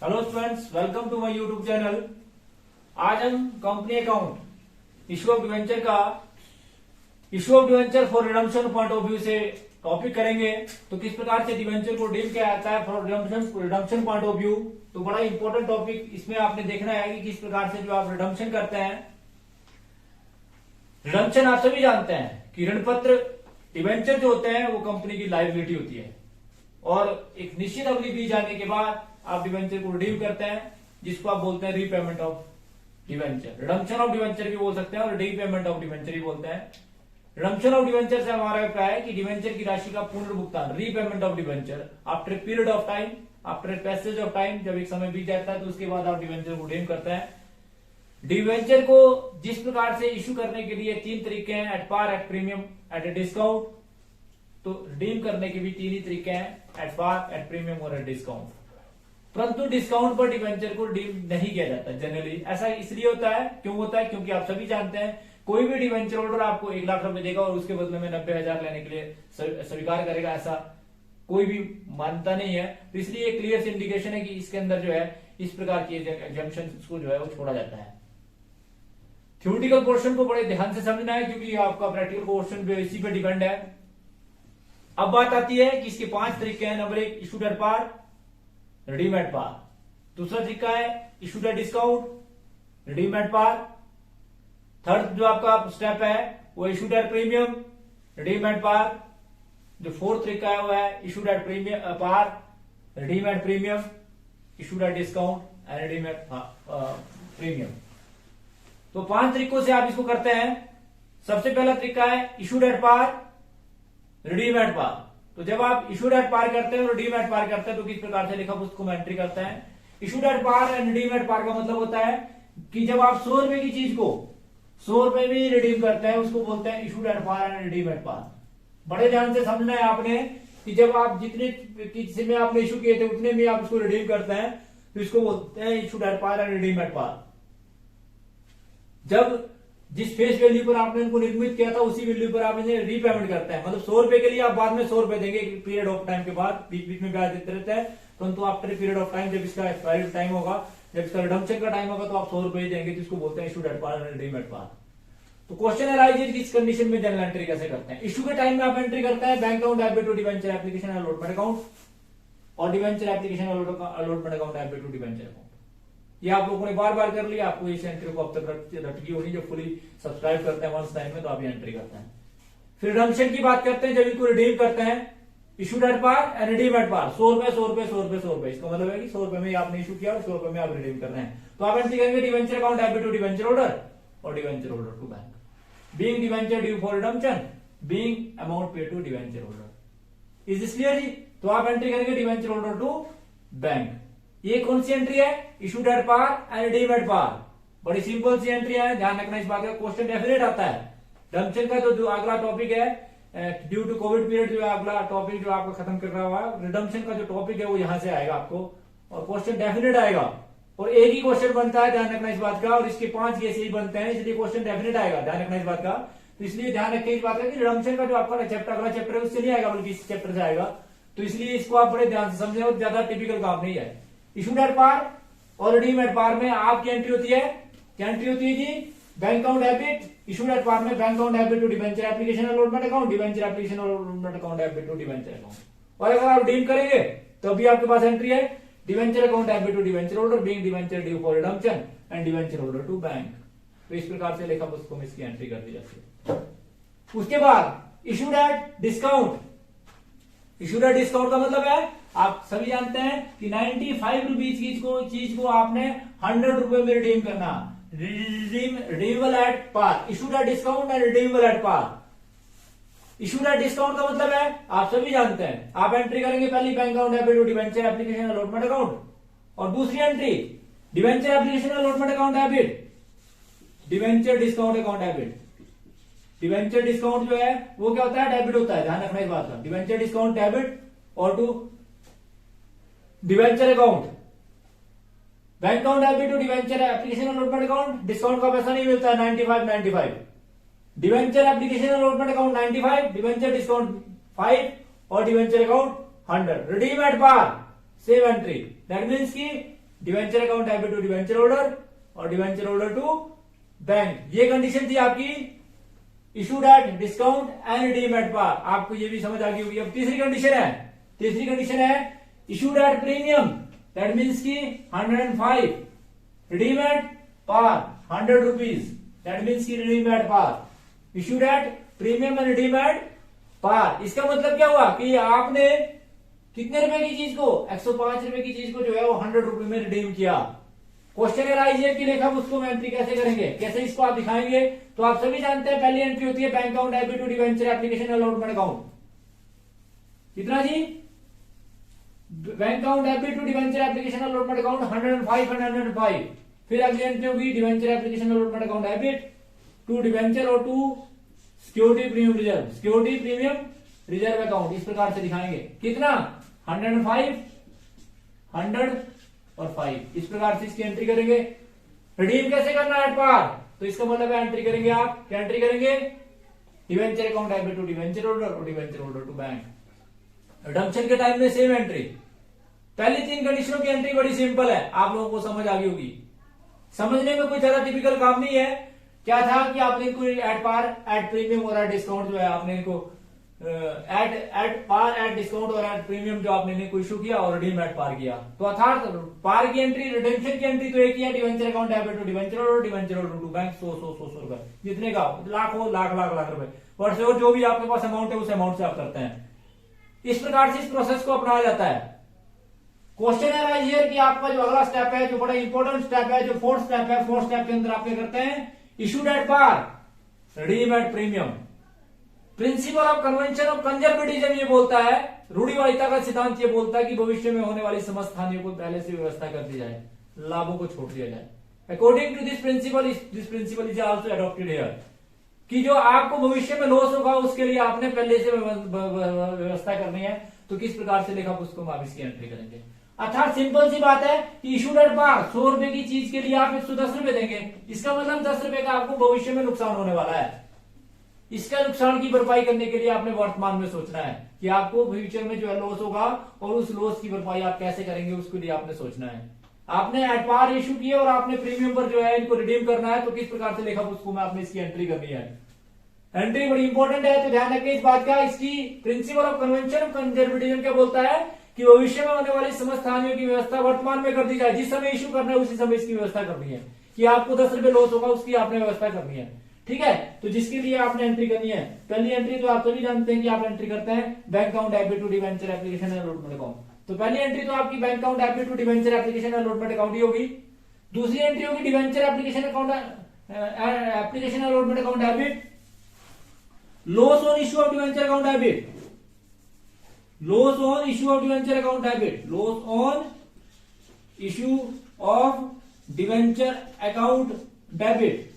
Hello students, welcome to my YouTube channel. आज हम company account issue of debenture का issue of debenture for redemption point of view से topic करेंगे। तो किस प्रकार से डिवेंचर को डील किया जाता है for redemption point of view. तो बड़ा इंपॉर्टेंट टॉपिक इसमें आपने देखना है कि किस प्रकार से जो आप रिडम्पशन करते हैं। रिडम्पशन आप सभी जानते हैं कि ऋण पत्र डिवेंचर जो होते हैं वो कंपनी की लायबिलिटी होती है और एक निश्चित अवधि बीत जाने के बाद आप डिवेंचर को रिडीम करते हैं, जिसको आप बोलते हैं repayment of debenture. Redemption of debenture भी बोल सकते हैं और रीपेमेंट ऑफ डिवेंचर भी बोलते हैं। रिडम्पशन ऑफ डिवेंचर से हमारा अभिप्राय है कि डिवेंचर की राशि का पुनर्भुगतान, repayment of debenture after period of time, after passage of time, जब एक समय बीत जाता है तो उसके बाद आप डिवेंचर को रिडीम करते हैं। डिवेंचर को जिस प्रकार से इश्यू करने के लिए तीन तरीके हैं, at par, at premium, at a discount. तो रिडीम करने के भी तीन ही तरीके हैं, एट पार, एट प्रीमियम और एट डिस्काउंट। परंतु डिस्काउंट पर डिवेंचर को रिडीम नहीं किया जाता जनरली। ऐसा इसलिए होता है, क्यों होता है? क्योंकि आप सभी जानते हैं कोई भी डिवेंचर होल्डर आपको 1 लाख रुपए देगा और उसके बदले में 90,000 लेने के लिए स्वीकार करेगा, ऐसा कोई भी मानता नहीं है। तो इसलिए एक क्लियर इंडिकेशन है कि इसके अंदर जो है इस प्रकार की एग्जम्पशन को जो है वो छोड़ा जाता है। थ्योरेटिकल पोर्शन को बड़े ध्यान से समझना है क्योंकि आपका प्रैक्टिकल पोर्शन भी इसी पे डिपेंड है। अब बात आती है कि इसके 5 तरीके हैं। Number 1, issued at par, redeem at par. दूसरा तरीका है issued at discount, redeem at par. Third जो आपका स्टेप है वो issued at premium, redeem at par. जो फोर्थ तरीका है वो है issued at premium par, redeem at premium, issued at discount and redeem at premium. तो 5 तरीकों से आप इसको करते हैं। सबसे पहला तरीका है issued at par, redeem at par. तो जब आप इशूड एट पार करते हैं और रिडीम एट पार करते हैं तो किस प्रकार से लेखा पुस्तक में एंट्री करते हैं। Issued at par and redeem at par का मतलब होता है कि जब आप 100 रुपए की चीज को 100 रुपए में रिडीम करते हैं उसको बोलते हैं issued at par and redeem at par. बड़े ध्यान से समझना है आपने कि जब आप जितने किसी में आपने इशू किए थे उतने में आप उसको रिडीम करते हैं तो इसको बोलते हैं issued at par and redeem at par. जब जिस फेस वैल्यू पर आपने इनको निर्मित किया था उसी वैल्यू पर आप इन्हें रीपेमेंट करते हैं। मतलब 100 रुपए के लिए आप बाद में 100 रुपए देंगे पीरियड ऑफ टाइम के बाद, बीच बीच में ब्याज देते रहते हैं, परंतु आफ्टर पीरियड ऑफ टाइम जब इसका एक्सपायरी टाइम होगा, जब इसका रिडम्पशन का टाइम होगा तो आप 100 रुपए देंगे, जिसको बोलते हैं issued at par and redeem at par. तो क्वेश्चन अराइज कि इस कंडीशन में जनरल एंट्री कैसे करते हैं। इशू के टाइम में आप एंट्री करते हैं bank account debit to debenture application allotment account और debenture application allotment account debit to debenture account. ये आप लोगों ने बार बार कर लिया, आपको इस एंट्री को अब तक रटकी होनी। जब फुली सब्सक्राइब करते हैं वंस टाइम में तो आप ये एंट्री करते हैं। फिर रिडम्पशन की बात करते हैं, जब इनको रिडीम करते हैं issued at par and redeem at par. 100 रुपए 100 रुपए 100 रुपए 100 रुपए, इसका मतलब है कि 100 रुपए में आपने इशू किया और 100 रुपए में आप रिडीम कर रहे हैं। तो आप एंट्री करेंगे debenture account debit to debenture holder और debenture holder to bank. Being debenture due for redemption, being amount paid to debenture holder. Is this clear जी? तो आप एंट्री करेंगे डिवेंचर होल्डर टू बैंक। ये कौन सी एंट्री है? Issued at par and redeem at par. बड़ी simple सी entry है, ध्यान रखना इस बात का। क्वेश्चन डेफिनेट आता है। रिडम्पशन का जो अगला टॉपिक है ड्यू टू कोविड पीरियड, जो अगला टॉपिक जो आपको खत्म कर रहा हुआ है, रिडम्पशन का जो टॉपिक है वो यहां से आएगा आपको और क्वेश्चन डेफिनेट आएगा। और एक ही क्वेश्चन बनता है, ध्यान रखना इस बात का, और इसके 5 केस ही बनते हैं, इसलिए क्वेश्चन डेफिनेट आएगा, ध्यान रखना इस बात का। तो इसलिए ध्यान रखें इस बात का कि रिडम्पशन का जो आपका चैप्टर अगला चैप्टर है उससे नहीं आएगा बल्कि इस चैप्टर से आएगा। तो इसलिए इसको आप बड़े ध्यान से समझें और ज्यादा टिपिकल काम नहीं है। इशूड एट पार और रिडीम एट पार में आपकी एंट्री होती है, क्या एंट्री होती है जी? Bank account debit. Issued at par में bank account debit to debenture application allotment account, debenture application allotment account debit to debenture account. और अगर आप रिडीम करेंगे तो अभी आपके पास एंट्री है debenture account debit to debenture holder being debenture due for redemption and debenture holder to bank. तो इस प्रकार से लेखा पुस्तकों में इसकी एंट्री कर दी जाती है। उसके बाद issued at discount. Issued at discount का मतलब है, आप सभी जानते हैं कि 95 रुपीज की चीज को आपने 100 रुपए में रिडीम करना। Redeemable at par, issued at discount and redeemable at par. Issued at discount का मतलब है, आप सभी जानते हैं, आप एंट्री करेंगे पहली bank account debit to debenture application allotment account और दूसरी entry debenture application allotment account debit, debenture discount account debit. Debenture discount जो है वो क्या होता है? डेबिट होता है, ध्यान रखना इस बात का। डिवेंचर डिस्काउंट डेबिट और to debenture account, bank account debit to debenture application allotment account. Discount का पैसा नहीं मिलता है, 95 debenture application allotment account 95, debenture discount 5 और debenture account 100। Redeem at par same entry, that means की debenture account debit to debenture holder और debenture holder to bank. ये condition थी आपकी issued at discount and redeem at par. आपको ये भी समझ आ गई होगी। अब तीसरी कंडीशन है issued at premium, that means की 105, redeem at par 100 rupees, that means की redeem at par. Issued at premium and redeem at par, इसका मतलब क्या हुआ कि आपने कितने रुपए की चीज को, 105 रुपए की चीज को जो है वो 100 रुपए में रिडीम किया। क्वेश्चन एराइज की लेखा उसको हम एंट्री कैसे करेंगे, कैसे इसको आप दिखाएंगे। तो आप सभी जानते हैं पहली एंट्री होती है bank account debit to debenture application allotment account. कितना जी, bank account debit to debenture application allotment account 105 and 105। फिर अगली एंट्री होगी debenture application allotment account debit to debenture और to security premium reserve, security premium reserve account. इस प्रकार से दिखाएंगे कितना 105, 100 और 5। इस प्रकार से इसकी एंट्री करेंगे। रिडीम कैसे करना है एट पार, तो इसका मतलब है एंट्री करेंगे आप, क्या एंट्री करेंगे, debenture account debit to debenture holder और debenture holder to bank. Redemption के टाइम में सेम एंट्री। पहली 3 कंडीशनों की एंट्री बड़ी सिंपल है, आप लोगों को समझ आ गई होगी। समझने में कोई ज्यादा टिपिकल काम नहीं है। क्या था कि आपने इनको एट पार, एट प्रीमियम और एट डिस्काउंट जो है आपने इनको एट पार, एट डिस्काउंट और एट प्रीमियम जो आपने इनको इशू किया और रिडीम एट पार किया। तो अर्थात पार की एंट्री, रिडेम्पशन की एंट्री तो एक ही है, debenture account debit to debenture और डिवेंचर टू बैंक 100 रुपए, जितने का लाखों लाख रुपए वर्ष और जो भी आपके पास अमाउंट है उस अमाउंट से आप करते हैं। इस प्रकार से इस प्रोसेस को अपनाया जाता है। क्वेश्चन है हियर कि आपका जो अगला स्टेप है, जो बड़ा इंपॉर्टेंट स्टेप है, जो फोर्थ स्टेप है, फोर्थ स्टेप के अंदर आप क्या करते हैं, issued at par, redeem at premium. Principle of convention of conservatism ये बोलता है, रूढ़िवादिता का सिद्धांत ये बोलता है कि भविष्य में होने वाली समस्त हानियों को पहले से व्यवस्था कर दी जाए, लाभों को छोड़ दिया जाए। According to this principle is also adopted here, कि जो आपको भविष्य में लॉस होगा उसके लिए आपने पहले से व्यवस्था करनी है। तो किस प्रकार से लेखा पुस्तकों में आप इसकी एंट्री करेंगे। अर्थात सिंपल सी बात है कि इशूड एट पार 100 रुपए की चीज के लिए आप 110 रुपए देंगे, इसका मतलब 10 रुपए का आपको भविष्य में नुकसान होने वाला है। इसका नुकसान की भरपाई करने के लिए आपने वर्तमान में सोचना है कि आपको फ्यूचर में जो है लॉस होगा और उस लॉस की भरपाई आप कैसे करेंगे, उसके लिए आपने सोचना है। आपने एट पार इशू किया और आपने प्रीमियम पर जो है इनको रिडीम करना है, तो किस प्रकार से लेखा पुस्तकों में आपने इसकी एंट्री करनी है। एंट्री बड़ी इंपॉर्टेंट है, तो ध्यान रखें इस बात का। इसकी principal of convention of conservatism क्या बोलता है कि भविष्य में होने वाली समस्त हानियों की व्यवस्था वर्तमान में कर दी जाए। जिस समय इशू करना है उसी समय इसकी व्यवस्था करनी है, कि आपको 10 रुपए लॉस होगा उसकी आपने व्यवस्था करनी है। ठीक है, तो जिसके लिए आपने एंट्री करनी है, पहली एंट्री तो आप सभी जानते हैं कि आप एंट्री करते हैं bank account debit to debenture application allotment account. तो पहली एंट्री तो आपकी bank account debit to debenture application allotment account ही होगी। दूसरी एंट्री होगी debenture application account, application allotment account debit, loss on issue of debenture account debit, loss on issue of debenture account debit, loss on issue of debenture account debit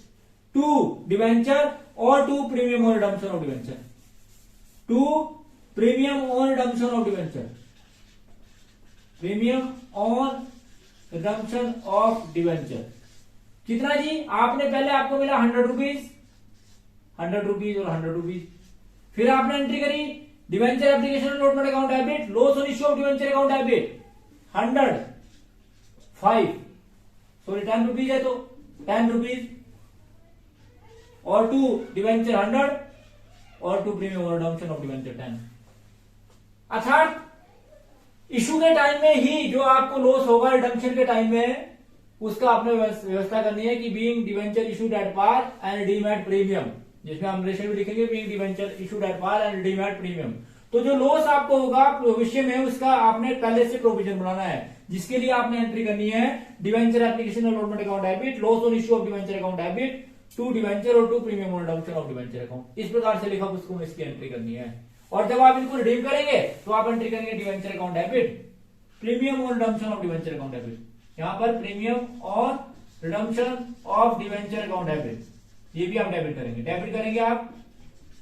to debenture और to premium on redemption of debenture, to premium on redemption of debenture, premium on redemption of debenture. कितना जी, आपने पहले आपको मिला 100 rupees, 100 rupees और 100 rupees. फिर आपने entry करी debenture application allotment account debit, loss on issue of debenture account debit 105, sorry 10 rupees है तो 10 रुपीज और टू डिवेंचर 100 और टू प्रीमियम और रिडम्पशन ऑफ डिवेंचर 10। अर्थात इशू के टाइम में ही जो आपको लॉस होगा रिडम्पशन के टाइम में, उसका आपने व्यवस्था करनी है कि being debenture issued at par and redeem at premium, जिसमें हम रेशियो भी लिखेंगे being debenture issued at par and redeem at premium. तो जो लॉस आपको होगा भविष्य में उसका आपने पहले से प्रोविजन बनाना है, जिसके लिए आपने एंट्री करनी है debenture application allotment account debit, loss on issue of debenture account debit to debenture और टू प्रीमियम और रिडम्पशन ऑफ डिवेंचर अकाउंट। इस प्रकार से लिखा पुस्तकों में इसकी एंट्री करनी है। और जब आप इनको रिडीम करेंगे तो आप एंट्री करेंगे डिवेंचर अकाउंट डेबिट, प्रीमियम और redemption of debenture account debit, यहां पर प्रीमियम और redemption of debenture account debit, ये भी आप डेबिट करेंगे आप।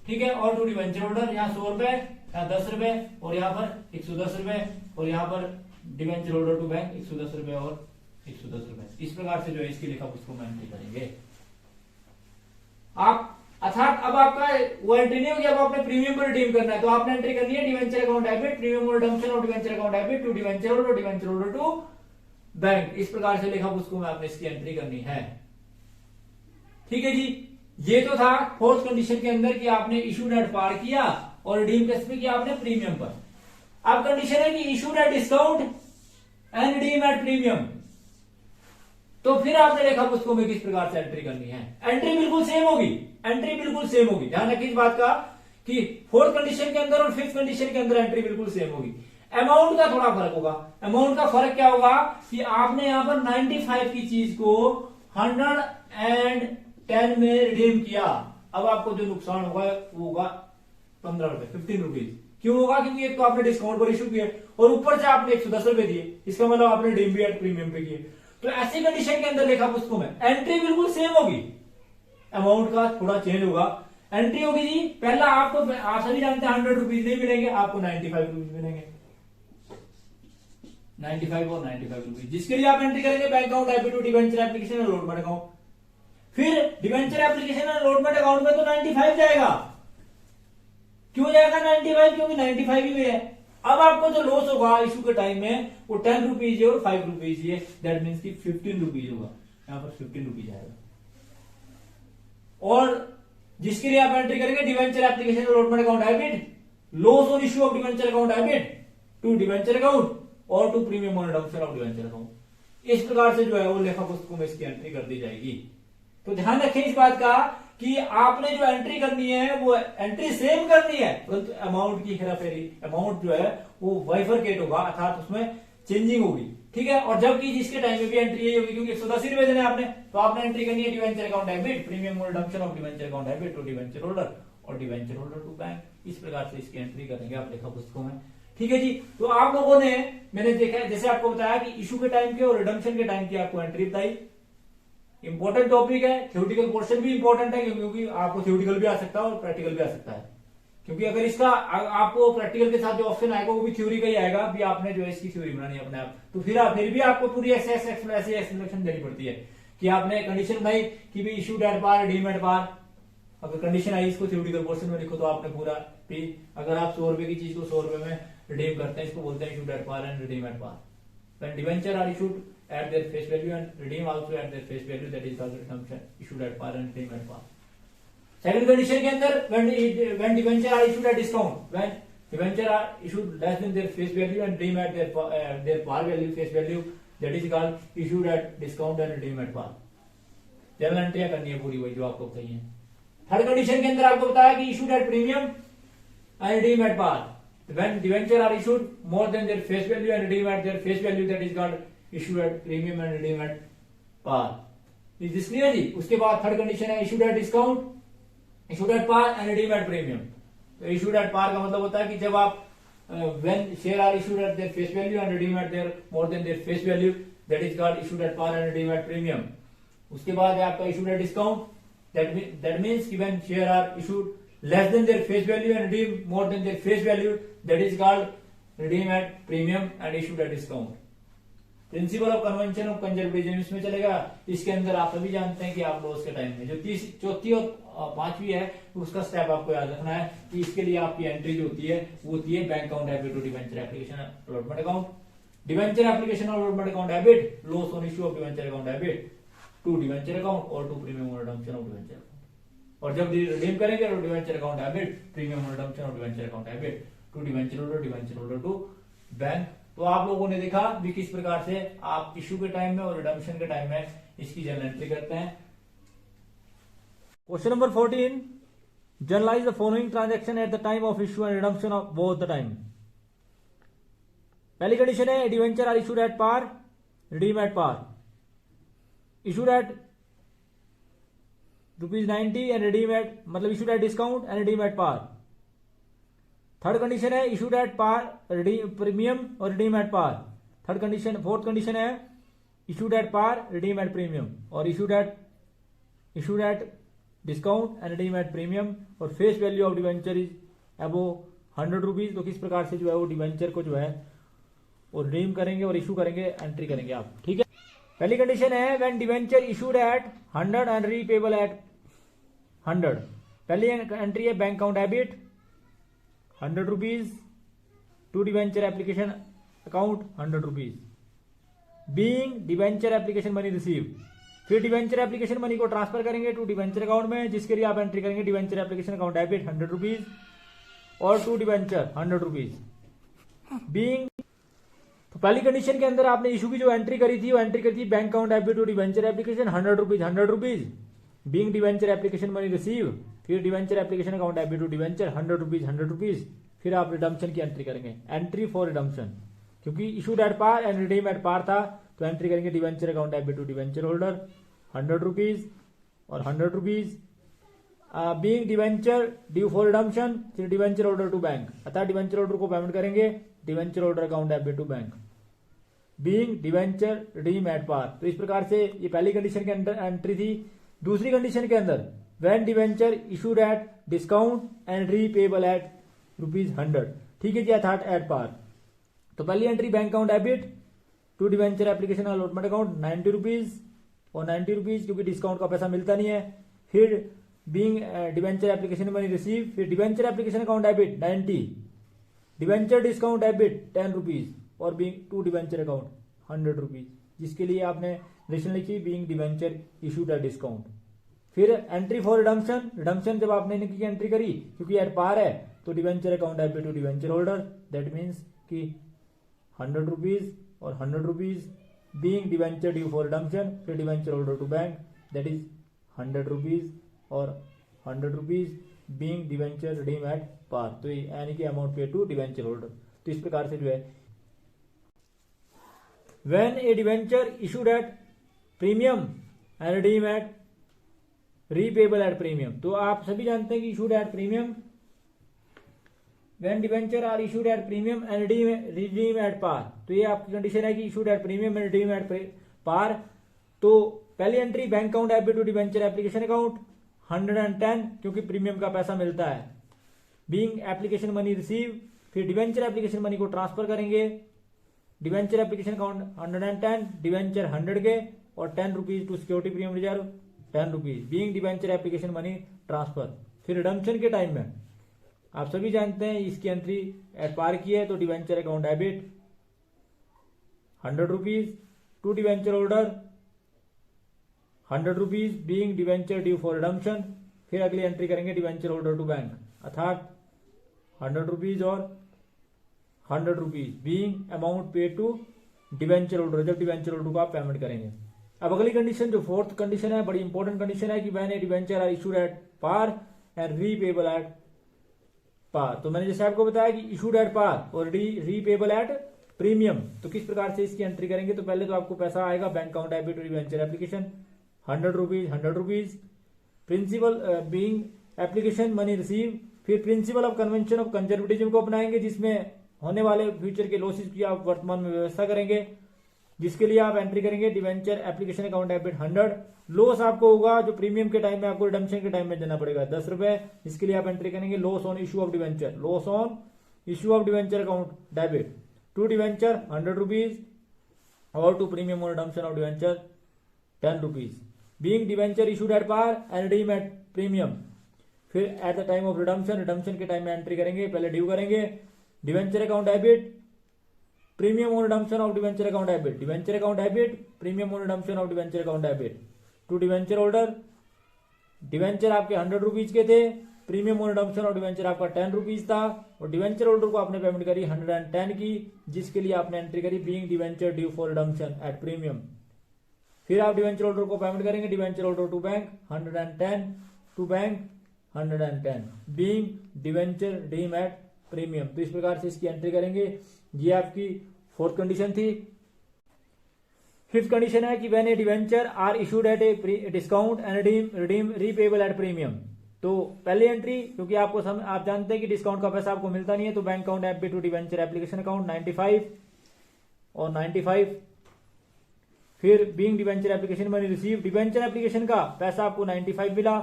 ठीक है, और टू डिवेंचर होल्डर, यहाँ 100 रुपए, यहाँ 10 रुपए और यहाँ पर 110 रुपए और यहाँ पर डिवेंचर होल्डर टू बैंक 110 रुपए और 110 रुपए। इस प्रकार से जो है इसकी लेखा पुस्तकों में एंट्री करेंगे आप। अर्थात अब आपका वो एंट्री नहीं होगी, अब आपने प्रीमियम पर रिडीम करना है, तो आपने एंट्री करनी है डिवेंचर अकाउंट डेबिट, प्रीमियम और redemption of debenture account debit to debenture holder to bank, इस प्रकार से लेखा पुस्तकों में आपने इसकी एंट्री करनी है। ठीक है जी, ये तो था फोर्थ कंडीशन के अंदर कि आपने इशूड एट पार किया और रिडीम किस पे किया आपने, प्रीमियम पर। अब कंडीशन है कि issued at discount and redeem at premium, तो फिर आपने लेखा पुस्तकों में किस प्रकार से एंट्री करनी है। एंट्री बिल्कुल सेम होगी, एंट्री बिल्कुल सेम होगी। ध्यान रखिए इस बात का कि फोर्थ कंडीशन के अंदर और फिफ्थ कंडीशन के अंदर एंट्री बिल्कुल सेम होगी। अमाउंट का थोड़ा फर्क होगा। अमाउंट का फर्क क्या होगा कि आपने यहां पर 95 की चीज को 110 में रिडीम किया। अब आपको जो नुकसान होगा वो होगा 15 रुपए, 15 रुपीज। क्यों होगा? क्योंकि एक तो आपने डिस्काउंट पर इशू किया और ऊपर से आपने 110 रुपए दिए, इसका मतलब आपने रिडीम भी एट प्रीमियम पे किए। तो ऐसी कंडीशन के अंदर लेखा पुस्तकों में एंट्री बिल्कुल सेम होगी, अमाउंट का थोड़ा चेंज होगा। एंट्री होगी जी, पहला आपको, आप सभी जानते हैं 100 रुपीज नहीं मिलेंगे, आपको 95 रुपीज मिलेंगे, 95 और 95 रुपीज, जिसके लिए आप एंट्री करेंगे bank account, debit, debenture application और अलॉटमेंट अकाउंट। फिर डिवेंचर एप्लीकेशन और अलॉटमेंट अकाउंट में तो 95 जाएगा। क्यों जाएगा 95? क्योंकि 95 ही में है। अब आपको जो लॉस होगा इशू के टाइम में वो 10 रुपीज और 5 रुपीज है, दैट मीन्स की 15 रुपीज होगा, यहां पर 15 रुपीज आएगा। और जिसके लिए आप एंट्री करेंगे debenture application allotment account debit, loss on issue of debenture account debit to debenture account और to premium on redemption of debenture account. इस प्रकार से जो है वो लेखा पुस्तकों में इसकी एंट्री कर दी जाएगी। तो ध्यान रखें इस बात का कि आपने जो एंट्री करनी है वो एंट्री सेम करनी है, परंतु अमाउंट की हेराफेरी, अमाउंट जो है वो बाइफरकेट होगा, अर्थात उसमें चेंजिंग होगी। ठीक है, और जबकि जिसके टाइम में भी एंट्री यही होगी, क्योंकि 180 रुपए देने आपने, तो आपने एंट्री करनी है debenture account debit, premium redemption of debenture account debit to debenture holder और डिवेंचर होल्डर टू बैंक। इस प्रकार से इसकी एंट्री करेंगे आप लेखा पुस्तकों में। ठीक है जी, तो आप लोगों ने, मैंने देखा है जैसे आपको बताया कि इशू के टाइम के और रिडम्पशन के टाइम की आपको एंट्री बताई। इंपॉर्टेंट टॉपिक है, थ्योरेटिकल पोर्शन भी इंपॉर्टेंट है, क्योंकि आपको थ्योरेटिकल भी आ सकता है और प्रैक्टिकल भी आ सकता है। क्योंकि अगर इसका आपको प्रैक्टिकल के साथ जो ऑप्शन आएगा वो भी थ्योरी का ही आएगा, भी आपने जो है इसकी थ्योरी बनानी है अपने आप, तो फिर भी आपको पूरी ऐसी एक्सप्लेनेशन देनी पड़ती है कि आपने कंडीशन बनाई कि भी issue at par, redeem at par. अगर कंडीशन आई इसको थ्योरेटिकल पोर्शन में लिखो तो आपने पूरा भी, अगर आप 100 रुपए की चीज को 100 रुपए में रिडीम करते हैं, इसको बोलते हैं issued at par and redeem at par. When debenture are issued at their face value and redeem also at their face value, that is called redemption, issued at par and redeem at par. Second condition के अंदर when debenture are issued at discount, when debenture are issued less than their face value and redeem at their par value, face value, that is called issued at discount and redeem at par. Journal एंट्रियां करनी है पूरी वही जो आपको बताई है। Third condition के अंदर आपको बताया कि issued at premium and redeem at par. When debenture are issued more than their face value and redeem at their face value, that is called issued at premium and redeem at par. Is this clear जी? उसके बाद third condition है issued at discount, issued at par and redeem at premium. तो issued at par का मतलब होता है कि जब आप when share are issued at their face value and redeem at their more than their face value, that is called issued at par and redeem at premium. उसके बाद है आपका issued at discount, that means कि when share are issued less than their face value and redeem more than their face value, that is called redeem at premium and issued at discount. Principal of convention of conservatism इसमें चलेगा। इसके अंदर आप सभी जानते हैं कि आप लॉस के टाइम में जो चौथी और पांचवी है उसका स्टेप आपको याद रखना है कि इसके लिए आपकी एंट्री जो होती है वो होती है bank account debit to debenture application allotment account, debenture application allotment account debit, loss on issue of debenture account debit to debenture account और to premium redemption of debenture account. और जब रिडीम करेंगे तो debenture account debit, premium redemption of debenture account debit to debenture holder to bank. तो आप लोगों ने देखा भी किस प्रकार से आप इशू के टाइम में और रिडम्पशन के टाइम में इसकी जनरल एंट्री करते हैं। Question number 14, journalize the following transaction at the time of issue and redemption of both the time. पहली कंडीशन है debenture are issued at par, redeem at par, issued at ₹90 and redeem at, मतलब issued at discount and redeem at par. Third condition है issued at par, redeem premium और redeem at par. Third condition, fourth condition है issued at par, redeem at premium और issued at discount and redeem at premium और face value of debenture is above 100 rupees. तो किस प्रकार से जो है वो डिवेंचर को जो है वो रिडीम करेंगे और इशू करेंगे, एंट्री करेंगे आप। ठीक है, पहली कंडीशन है when debenture issued at 100 and repayable at 100। पहली एंट्री है bank account debit 100 rupees to debenture application account 100 rupees. Being debenture application money receive, फिर डिवेंचर एप्लीकेशन मनी को ट्रांसफर करेंगे टू डिवेंचर अकाउंट में, जिसके लिए आप एंट्री करेंगे debenture application account debit 100 rupees और टू डिवेंचर 100 रुपीज। बीइंग, तो पहली कंडीशन के अंदर आपने इशू की जो एंट्री करी थी वो एंट्री करी थी bank account debit to debenture application 100 rupees 100 rupees. Being debenture application money receive, फिर debenture application account debit to debenture 100 rupees 100 rupees. फिर आप रिडम्पशन की एंट्री करेंगे, एंट्री फॉर रिडम्पशन, क्योंकि issued at par and redeem at par था तो entry करेंगे debenture account debit to debenture holder 100 rupees और 100 rupees. Being debenture due for redemption, फिर डिवेंचर होल्डर टू बैंक, अतः डिवेंचर होल्डर को payment करेंगे debenture holder account debit to bank. Being debenture redeem at par, तो इस प्रकार से ये पहली कंडीशन के अंदर एंट्री थी। दूसरी कंडीशन के अंदर when debenture issued at discount and repayable at ₹100, ठीक है जी, अर्थात एट पार। तो पहली entry bank account debit to debenture application allotment account 90 rupees और 90 रुपीज, क्योंकि डिस्काउंट का पैसा मिलता नहीं है। फिर being debenture application money receive, फिर debenture application account debit 90, debenture discount debit 10 rupees और being to debenture account 100 rupees, जिसके लिए आपने रिलेशन लिखी being debenture issued at discount. फिर एंट्री फॉर रिडम्पशन, रिडम्पशन जब आपने इनकी एंट्री करी क्योंकि एट पार है तो debenture account debit to debenture holder, that means कि 100 रुपीज और 100 rupees. Being debenture due for redemption, फिर debenture holder to bank, that is 100 rupees और 100 rupees. Being debenture redeem at par, तो यानी कि अमाउंट पे टू डिवेंचर होल्डर। तो इस प्रकार से जो है when a debenture issued at premium and redeem at repayable at premium, तो आप सभी जानते हैं कि issued at premium, when debenture are issued at premium and redeem at par, तो ये आपकी कंडीशन है कि issued at premium and redeem at par. तो पहली entry bank account debit to debenture application account 110, क्योंकि प्रीमियम का पैसा मिलता है। बीइंग एप्लीकेशन मनी रिसीव, फिर डिवेंचर एप्लीकेशन मनी को ट्रांसफर करेंगे डिवेंचर एप्लीकेशन अकाउंट 110, डिवेंचर 100 के और 10 rupees to security premium reserve 10 rupees. Being debenture application money transfer, फिर रिडम्पशन के टाइम में आप सभी जानते हैं इसकी एंट्री एट पार की है तो debenture account debit 100 rupees to debenture holder 100 rupees. Being debenture due for redemption, फिर अगली एंट्री करेंगे डिवेंचर होल्डर टू बैंक, अर्थात 100 रुपीज और 100 रुपीज। बीइंग अमाउंट पे टू डिवेंचर होल्डर, जब डिवेंचर होल्डर को आप पेमेंट करेंगे। अब अगली कंडीशन जो फोर्थ कंडीशन है, बड़ी इंपॉर्टेंट कंडीशन है कि when a debenture are issued at par and repayable at par. तो मैंने जैसे आपको बताया कि इशूड एट पार और रीपेबल एट प्रीमियम, तो किस प्रकार से इसकी एंट्री करेंगे। तो पहले तो आपको पैसा आएगा bank account debit to debenture application 100 rupees 100 rupees. Principle being application money receive, फिर principle of convention of conservatism को अपनाएंगे, जिसमें होने वाले फ्यूचर के लॉसेस की आप वर्तमान में व्यवस्था करेंगे, जिसके लिए आप एंट्री करेंगे debenture application account debit 100। Loss आपको होगा जो प्रीमियम के टाइम में आपको रिडम्पशन के टाइम में देना पड़ेगा 10 रुपए, इसके लिए आप एंट्री करेंगे loss on issue of debenture, loss on issue of debenture account debit to debenture 100 rupees और to premium on redemption of debenture 10 rupees. Being debenture issued at par and redeem at premium, फिर at the time of redemption, redemption के time में entry करेंगे, पहले due करेंगे debenture account debit premium on redemption of debenture account debit, debenture account debit premium on redemption of debenture account debit to debenture holder. Debenture आपके 100 rupees के थे, premium on redemption of debenture आपका 10 rupees था और debenture holder को आपने payment करी 110 की, जिसके लिए आपने एंट्री करी being debenture due for redemption at premium. फिर आप डिवेंचर होल्डर को पेमेंट करेंगे debenture holder to bank 110 to bank 110 being debenture redeem at premium. तो इस प्रकार से इसकी एंट्री करेंगे। ये आपकी फोर्थ कंडीशन थी। फिफ्थ कंडीशन है कि when a debenture are issued at a discount and redeem repayable at premium. तो पहली एंट्री, क्योंकि आप जानते हैं कि डिस्काउंट का पैसा आपको मिलता नहीं है, तो bank account debit to debenture application account 95 और 95। फिर being debenture application money receive, debenture application का पैसा आपको 95 मिला,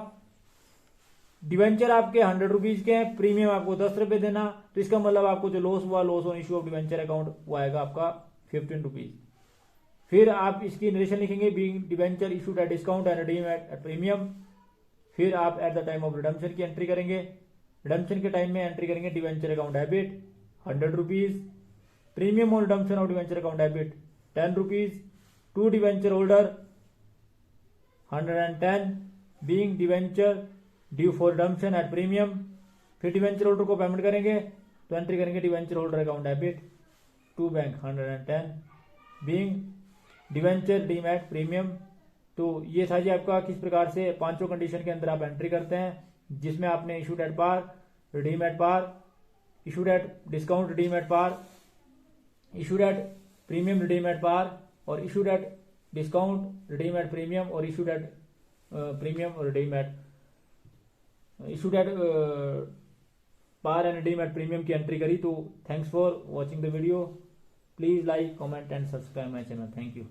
डिवेंचर आपके 100 रुपीज के हैं, प्रीमियम आपको 10 रुपए देना, तो इसका मतलब आपको जो लॉस हुआ, loss on issue of debenture account, वो आएगा आपका 15 रुपीज। फिर आप इसकी नरेशन लिखेंगे being debenture issued at discount and redeem at premium. फिर आप at the time of redemption की एंट्री करेंगे, रिडम्पशन के टाइम में एंट्री करेंगे debenture account debit 100 rupees, premium on redemption of debenture account debit 10 rupees, to debenture holder 110 being debenture due for redemption at premium. फिर debenture holder को payment करेंगे तो entry करेंगे debenture holder account debit to bank 110 being debenture demat premium. तो ये था जी आपका किस प्रकार से पांचों कंडीशन के अंदर आप एंट्री करते हैं, जिसमें आपने issued at par, redeem at par, issued at discount redeem at par, issued at premium redeem at par, और issued at discount redeem at premium, और issued at premium redeem at issued at par and redeem at premium की entry करी। तो thanks for watching the video. Please like, comment and subscribe my channel. Thank you.